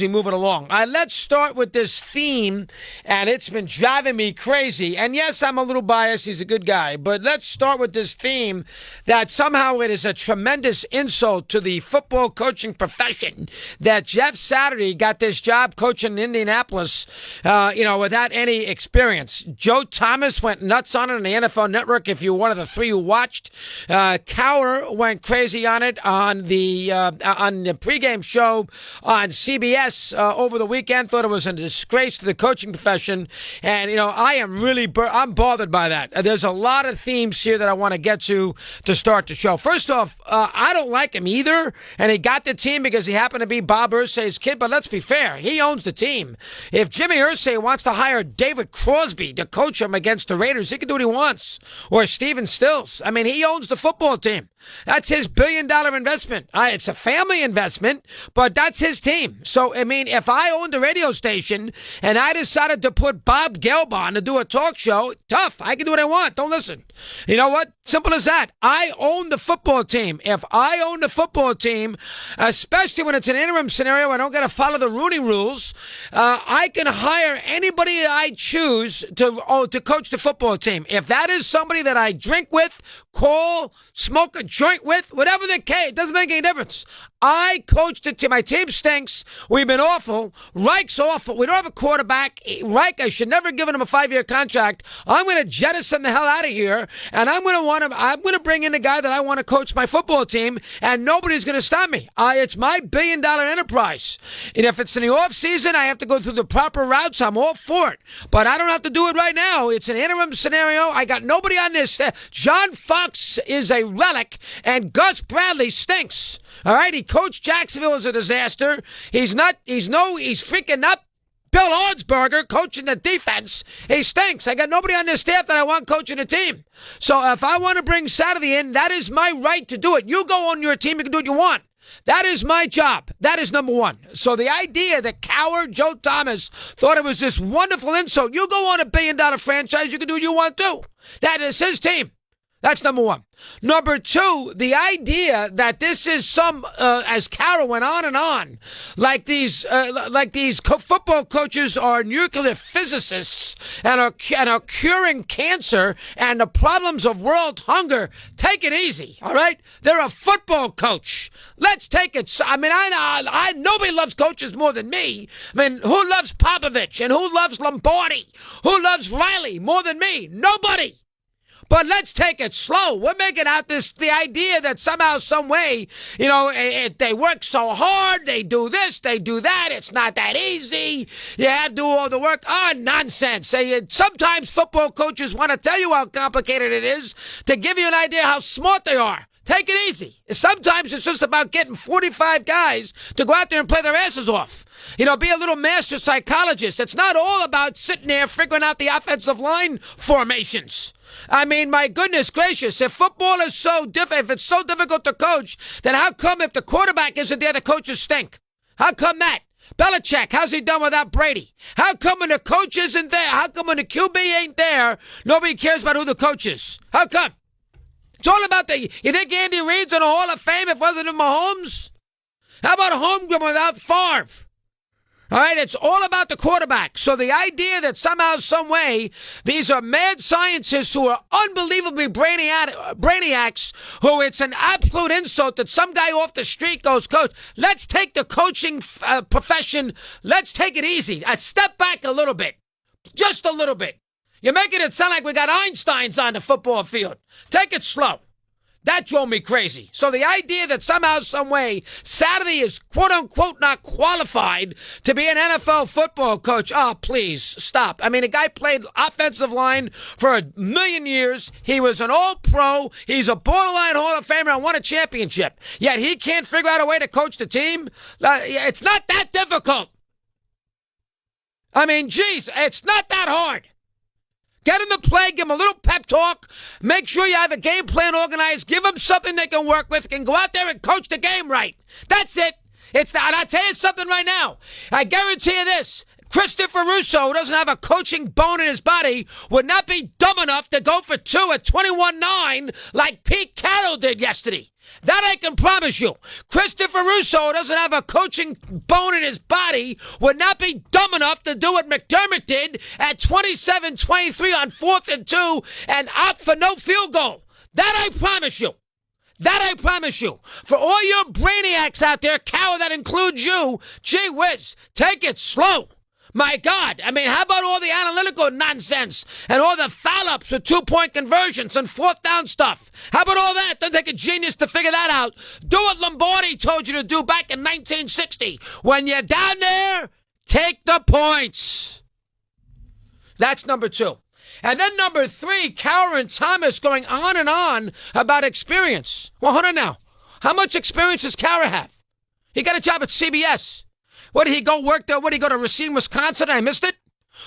We move it along. Let's start with this theme, and it's been driving me crazy. And yes, I'm a little biased. He's a good guy. But let's start with this theme that somehow it is a tremendous insult to the football coaching profession that Jeff Saturday got this job coaching in Indianapolis, without any experience. Joe Thomas went nuts on it on the NFL Network, if you were one of the three who watched. Cowher went crazy on it on the pregame show on CBS. Over the weekend, thought it was a disgrace to the coaching profession, and I am really I'm bothered by that. There's a lot of themes here that I want to get to start the show. First off, I don't like him either, and he got the team because he happened to be Bob Irsay's kid. But let's be fair, he owns the team. If Jimmy Irsay wants to hire David Crosby to coach him against the Raiders, he can do what he wants, or Steven Stills. I mean, he owns the football team. That's his billion-dollar investment. It's a family investment, but that's his team. So, I mean, if I owned a radio station and I decided to put Bob Gelb on to do a talk show, tough. I can do what I want. Don't listen. You know what? Simple as that. I own the football team. If I own the football team, especially when it's an interim scenario, I don't got to follow the Rooney rules. I can hire anybody I choose to coach the football team. If that is somebody that I drink with, call, smoke a joint with, whatever the case, it doesn't make any difference. I coached the team. My team stinks. We've been awful. Reich's awful. We don't have a quarterback. Reich, I should never have given him a 5-year contract. I'm going to jettison the hell out of here, and I'm going to bring in the guy that I want to coach my football team, and nobody's going to stop me. It's my billion-dollar enterprise. And if it's in the off season, I have to go through the proper routes. I'm all for it. But I don't have to do it right now. It's an interim scenario. I got nobody on this. John Fox is a relic, and Gus Bradley stinks. All right, he coached Jacksonville as a disaster. He's freaking up. Bill Ordsberger coaching the defense. He stinks. I got nobody on this staff that I want coaching the team. So if I want to bring Saturday in, that is my right to do it. You go on your team, you can do what you want. That is my job. That is number one. So the idea that Cowher, Joe Thomas, thought it was this wonderful insult. You go on a billion-dollar franchise, you can do what you want to. That is his team. That's number one. Number two, the idea that this is as Cowher went on and on, like these football coaches are nuclear physicists and are curing cancer and the problems of world hunger. Take it easy, all right? They're a football coach. Let's take it. I mean, I nobody loves coaches more than me. I mean, who loves Popovich and who loves Lombardi? Who loves Riley more than me? Nobody. But let's take it slow. We're making out the idea that somehow, some way, they work so hard, they do this, they do that. It's not that easy. You have to do all the work. Oh, nonsense. Sometimes football coaches want to tell you how complicated it is to give you an idea how smart they are. Take it easy. Sometimes it's just about getting 45 guys to go out there and play their asses off. Be a little master psychologist. It's not all about sitting there figuring out the offensive line formations. I mean, my goodness gracious, if football is if it's so difficult to coach, then how come if the quarterback isn't there, the coaches stink? How come that? Belichick, how's he done without Brady? How come when the coach isn't there? How come when the QB ain't there, nobody cares about who the coach is? How come? It's all about you think Andy Reid's in the Hall of Fame if it wasn't in Mahomes? How about Holmgren without Favre? All right, it's all about the quarterback. So the idea that somehow, some way, these are mad scientists who are unbelievably brainiacs, who it's an absolute insult that some guy off the street goes, coach, let's take the coaching profession, let's take it easy. Step back a little bit, just a little bit. You're making it sound like we got Einsteins on the football field. Take it slow. That drove me crazy. So the idea that somehow, some way, Saturday is quote-unquote not qualified to be an NFL football coach. Oh, please, stop. I mean, the guy played offensive line for 1,000,000 years. He was an all-pro. He's a borderline Hall of Famer and won a championship. Yet he can't figure out a way to coach the team? It's not that difficult. I mean, geez, it's not that hard. Get him to play, give him a little pep talk, make sure you have a game plan organized, give him something they can work with, can go out there and coach the game right. That's it. And I'll tell you something right now. I guarantee you this. Christopher Russo, who doesn't have a coaching bone in his body, would not be dumb enough to go for two at 21-9 like Pete Carroll did yesterday. That I can promise you. Christopher Russo, who doesn't have a coaching bone in his body, would not be dumb enough to do what McDermott did at 27-23 on 4th and 2 and opt for no field goal. That I promise you. That I promise you. For all your brainiacs out there, Cowher, that includes you, gee whiz, take it slow. My God. I mean, how about all the analytical nonsense and all the foul-ups with two-point conversions and fourth down stuff? How about all that? Doesn't take a genius to figure that out. Do what Lombardi told you to do back in 1960. When you're down there, take the points. That's number two. And then number three, Cowher and Thomas going on and on about experience. Well, hold on now. How much experience does Cowher have? He got a job at CBS. What did he go work there? What did he go to Racine, Wisconsin? I missed it.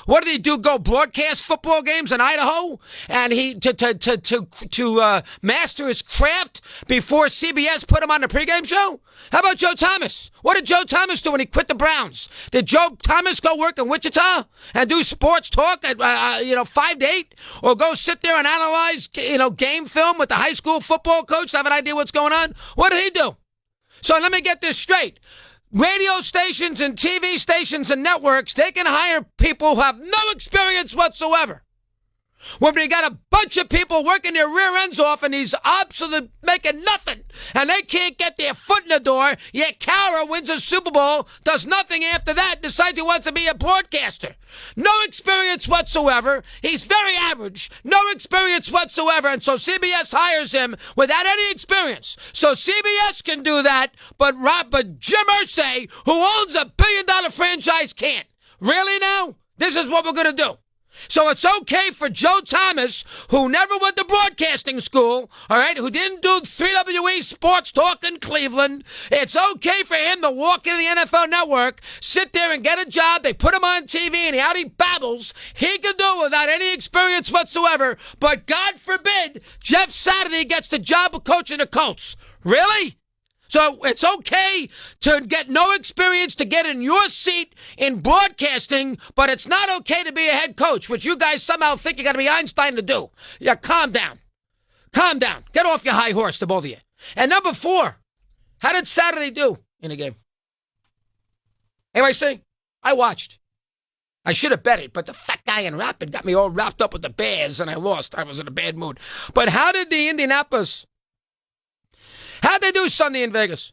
What did he do? Go broadcast football games in Idaho, and he to master his craft before CBS put him on the pregame show. How about Joe Thomas? What did Joe Thomas do when he quit the Browns? Did Joe Thomas go work in Wichita and do sports talk at 5 to 8, or go sit there and analyze game film with the high school football coach to have an idea what's going on? What did he do? So let me get this straight. Radio stations and TV stations and networks, they can hire people who have no experience whatsoever. When they got a bunch of people working their rear ends off and he's absolutely making nothing, and they can't get their foot in the door, yet Cowher wins a Super Bowl, does nothing after that, decides he wants to be a broadcaster. No experience whatsoever. He's very average. No experience whatsoever. And so CBS hires him without any experience. So CBS can do that, but Jim Irsay, who owns a billion-dollar franchise, can't. Really now? This is what we're going to do. So it's okay for Joe Thomas, who never went to broadcasting school, all right, who didn't do 3WE sports talk in Cleveland. It's okay for him to walk into the NFL Network, sit there and get a job. They put him on TV and out he babbles. He can do it without any experience whatsoever. But God forbid Jeff Saturday gets the job of coaching the Colts. Really? So it's okay to get no experience to get in your seat in broadcasting, but it's not okay to be a head coach, which you guys somehow think you got to be Einstein to do. Yeah, calm down. Calm down. Get off your high horse, the both of you. And number four, how did Saturday do in the game? Anybody see? I watched. I should have bet it, but the fat guy in Rapid got me all wrapped up with the Bears, and I lost. I was in a bad mood. But how did the Indianapolis... How'd they do Sunday in Vegas?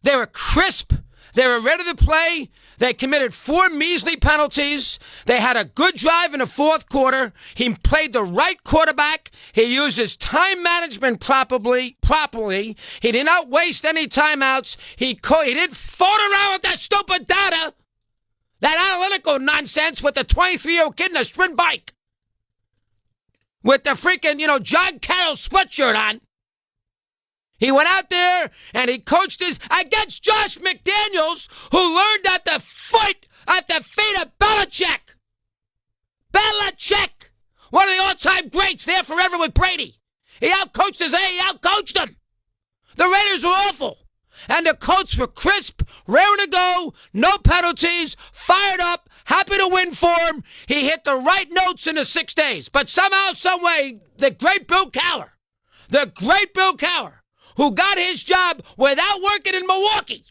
They were crisp. They were ready to play. They committed 4 measly penalties. They had a good drive in the fourth quarter. He played the right quarterback. He used his time management properly. He did not waste any timeouts. He didn't fart around with that stupid data, that analytical nonsense with the 23-year-old kid in a sprint bike with the freaking, John Carroll sweatshirt on. He went out there and he coached against Josh McDaniels, who learned at the feet of Belichick. Belichick, one of the all-time greats, there forever with Brady. He outcoached he outcoached him. The Raiders were awful. And the Colts were crisp, raring to go, no penalties, fired up, happy to win for him. He hit the right notes in the 6 days. But somehow, someway, the great Bill Cowher, who got his job without working in Milwaukee.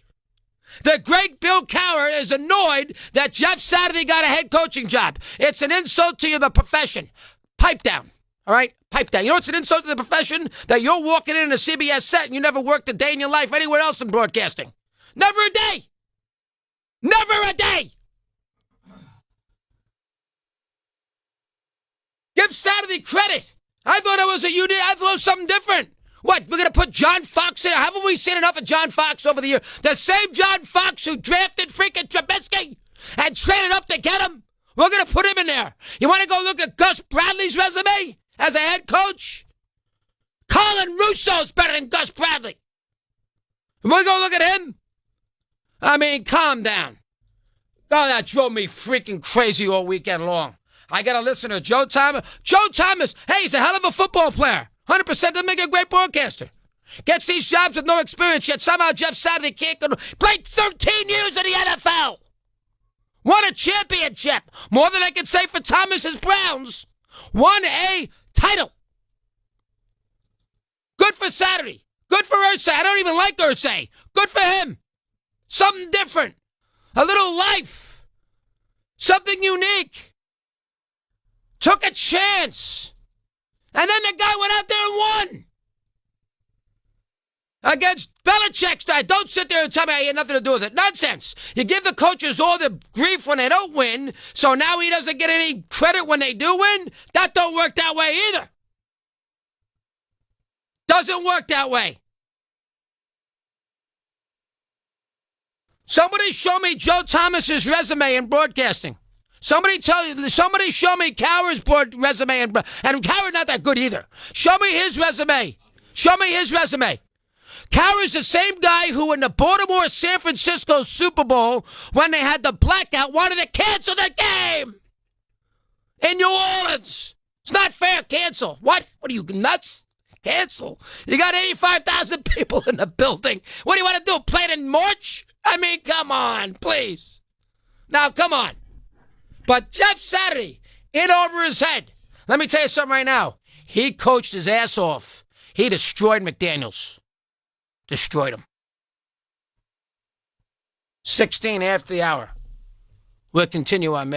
The great Bill Cowher is annoyed that Jeff Saturday got a head coaching job. It's an insult to the profession. Pipe down, all right? Pipe down. You know it's an insult to the profession? That you're walking in a CBS set and you never worked a day in your life anywhere else in broadcasting. Never a day. Never a day. Give Saturday credit. I thought it was I thought it was something different. What, we're going to put John Fox in? Haven't we seen enough of John Fox over the years? The same John Fox who drafted freaking Trubisky and traded up to get him? We're going to put him in there. You want to go look at Gus Bradley's resume as a head coach? Colin Russo's better than Gus Bradley. We're going to go look at him? I mean, calm down. Oh, that drove me freaking crazy all weekend long. I got to listen to Joe Thomas. Joe Thomas, hey, he's a hell of a football player. 100% doesn't make a great broadcaster. Gets these jobs with no experience, yet somehow Jeff Saturday can't go. Played 13 years in the NFL. Won a championship. More than I can say for Thomas's Browns. Won a title. Good for Saturday. Good for Ursay. I don't even like Ursay. Good for him. Something different. A little life. Something unique. Took a chance. And then the guy went out there and won. Against Belichick's guy. Don't sit there and tell me I had nothing to do with it. Nonsense. You give the coaches all the grief when they don't win, so now he doesn't get any credit when they do win? That don't work that way either. Doesn't work that way. Somebody show me Joe Thomas's resume in broadcasting. Somebody show me Cowher's resume, and Cowher's not that good either. Show me his resume. Show me his resume. Cowher's the same guy who in the Baltimore-San Francisco Super Bowl, when they had the blackout, wanted to cancel the game in New Orleans. It's not fair. Cancel. What? What are you, nuts? Cancel. You got 85,000 people in the building. What do you want to do, play it in March? I mean, come on, please. Now, come on. But Jeff Saturday, in over his head. Let me tell you something right now. He coached his ass off. He destroyed McDaniels. Destroyed him. 16 after the hour. We'll continue on, man.